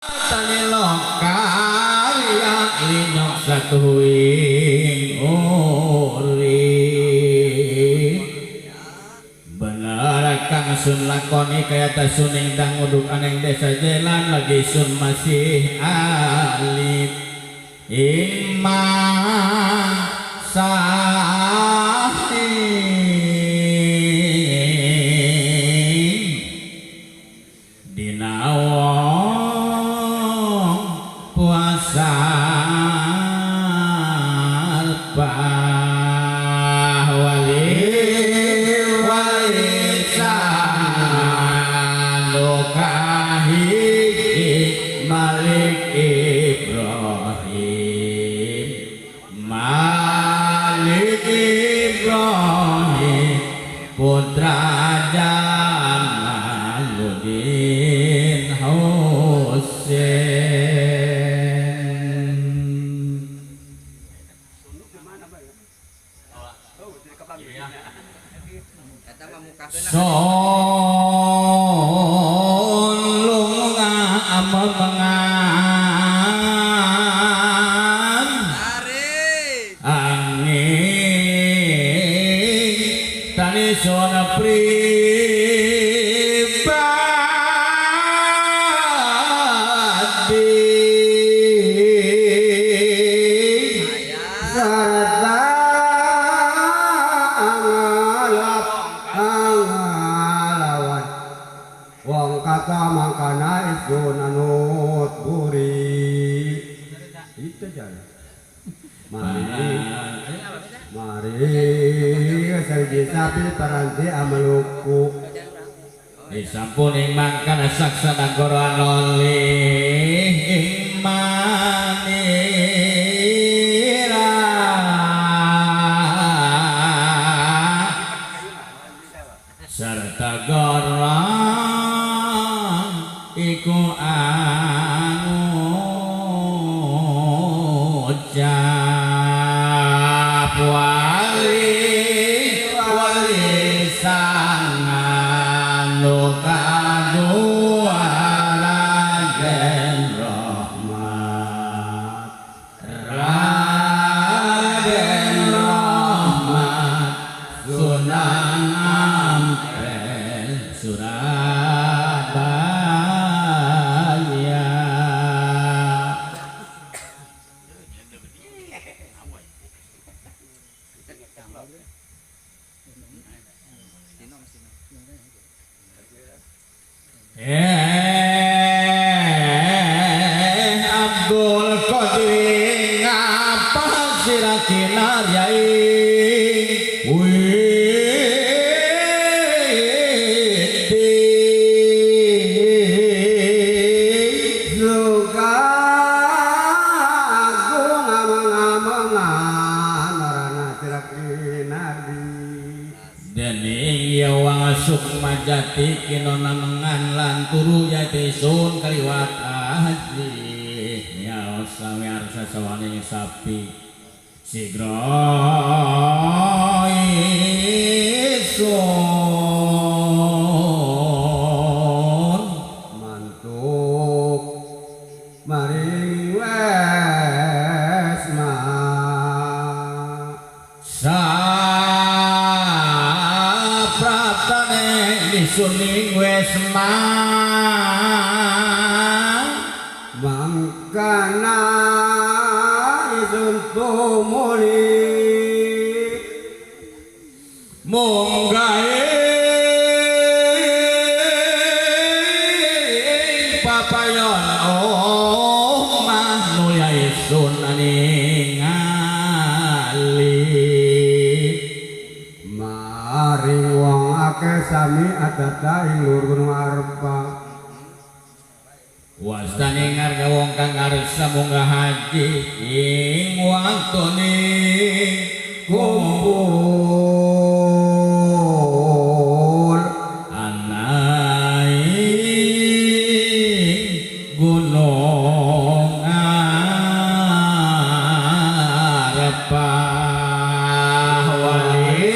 tani lokal ya linyok satuing urip bener kang sun lakoni kaya tasuning dang uduk aneng desa jalan lagi sun masih alif imam sahih dinawong puasa wali walisan lokahiki Malik Ibrahim Malik Ibrahim putra Jamaluddin Husain Solunga amemengan angin tani sona pribadi sarta angalawan wong kata mangkana itu nanut buri itu jalan mari sarji sapi paranti amaluku disampuning mangkana saksana gora nolih manira serta gora iku anu ucap wali sangan luka dua Raden Rahmat Raden Rahmat Sunan Ampel Surabaya Abdul Qadir ngapa sira kinariai suka aku ngamang-ngamangan marana sirak nabi dening ya wang sukma jati kinona mengan lan turu yati sun kaliwat haji ya sami arsa sawane sapi sigra isun mantuk mari wesma sapraptane disuning wesma mangkana isun tumuli monggae papayon omah nuya isun ningali maring wong akeh sami adata ing lur gunung arpa wastane ngarga wong kang ngarsa munggah haji ing waktune kumpul anai gunung arepah wali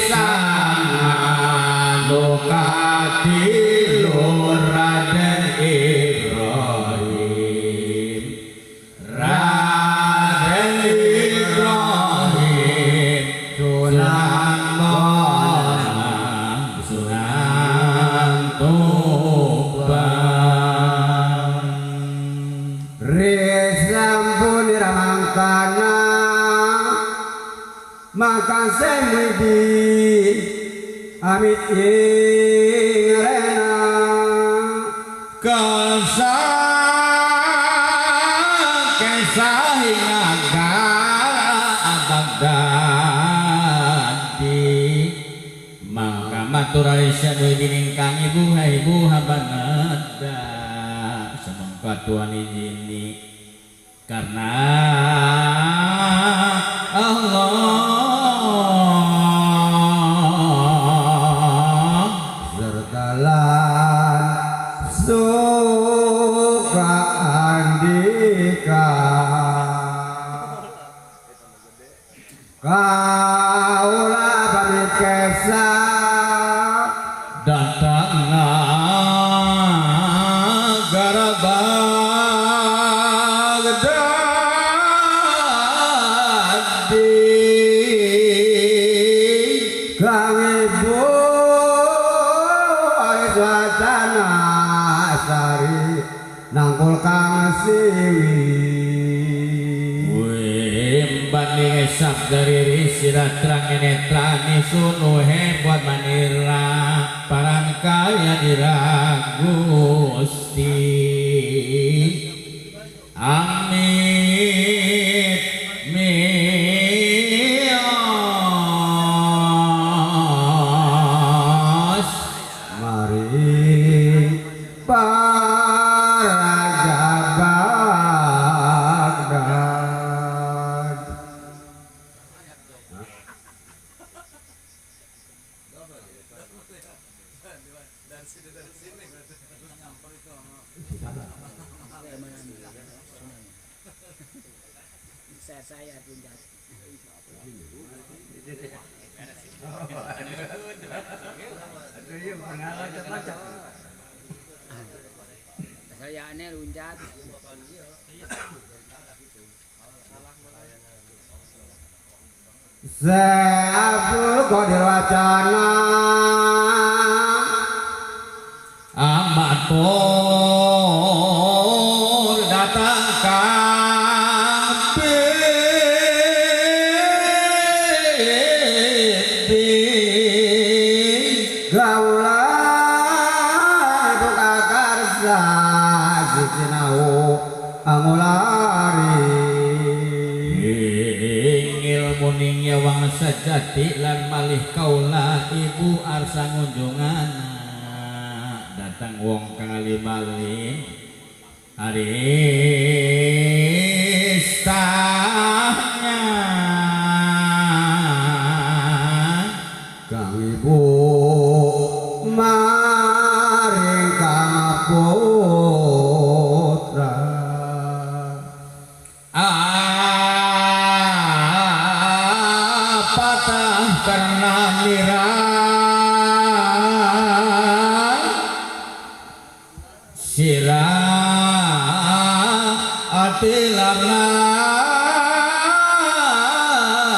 sangan lokati lur Raden kasih Muhyiddin amit ing rena kesah ngagara Baghdadi mangka matur Aisyah Muhyiddin ingkang ibu habanada semangka tuan izini karena Allah sertalan suka andika kaula pamit kesah datang negara Baghdadi kang ibu wacana sari nangkul kang siwi banding sabdari risirat terang netrani sunu hebat manira parang kaya diragusti amit mios mari para Baghdad saya tunjuk. Saya aneh luncat. Abdul Qadir Wacana amat pun datang gaula buka karsa sinau angulari ilmu ning nyawang sajati lan malih kaula ibu arsa ngunjungana datang wong kang ali-malih aristanya kang ibu maring kang putra patah karena sirah atilar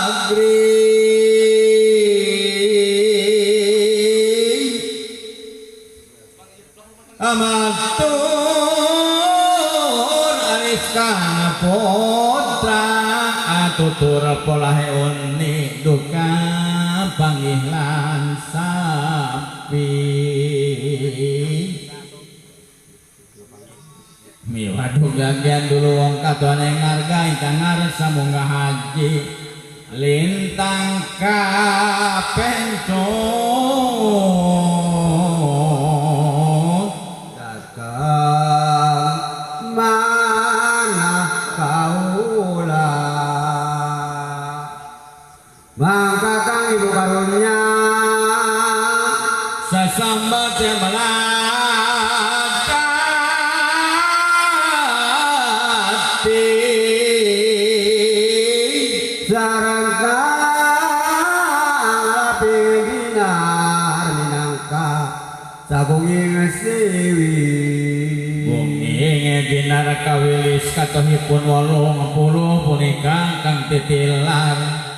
negeri amatur ariskana putra atutur polahe uni duka pangihlan sapi miwaduk gantian dulu wong katuan yang ngargai kang ngarsa munggah haji lintang kapencot datang mana kaula maka kang ibu karunya sasambat yang melakati sarangka pimpinan minangka sagunging siwi bumi dinar kawilis katohipun 80 punika kang titilar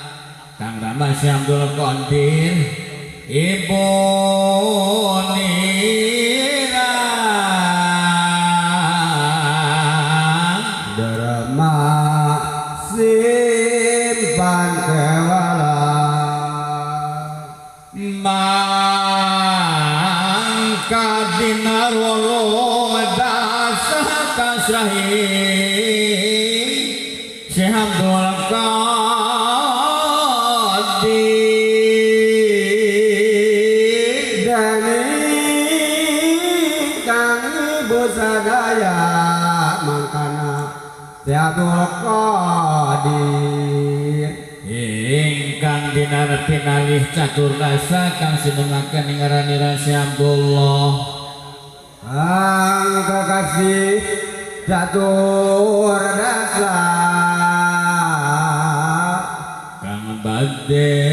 kang Rama Syamdul Qadir ibu nira Dharma simpan kewala Rahim Syekh Abdul Qadir Dani kang ibu sadaya mangkana Abdul Qadir ingkang dinarti nalih catur rasa kang sinengaken ing ngaranira Syekh Abdullah ang kekasih catur dasa kang badhe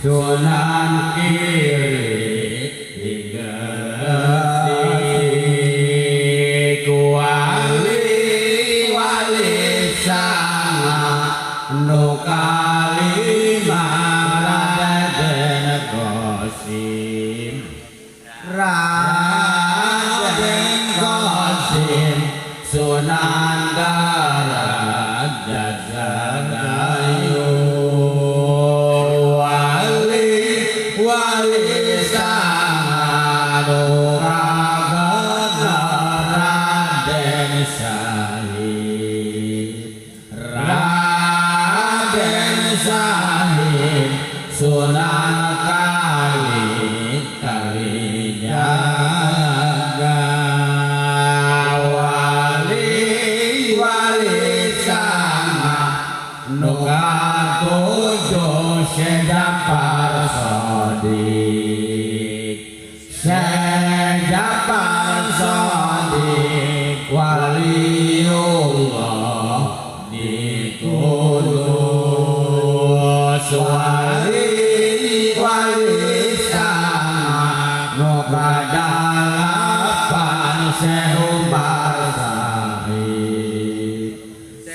Sunan kiri digerti wali sang nu kalima Raden Qasim Sunan Darajat Jagayu wali sang Raden Syahid Sunan Kalijaga wali sang nu katujuh Syekh Ja'far Shadiq waliullah dikudus wali sang nu kadalapan Syekh Umar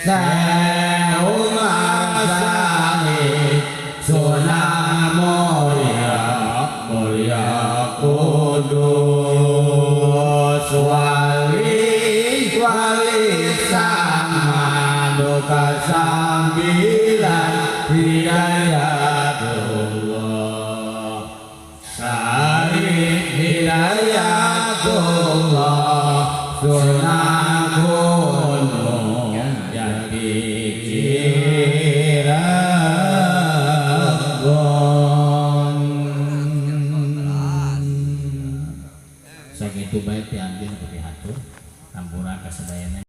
Sahid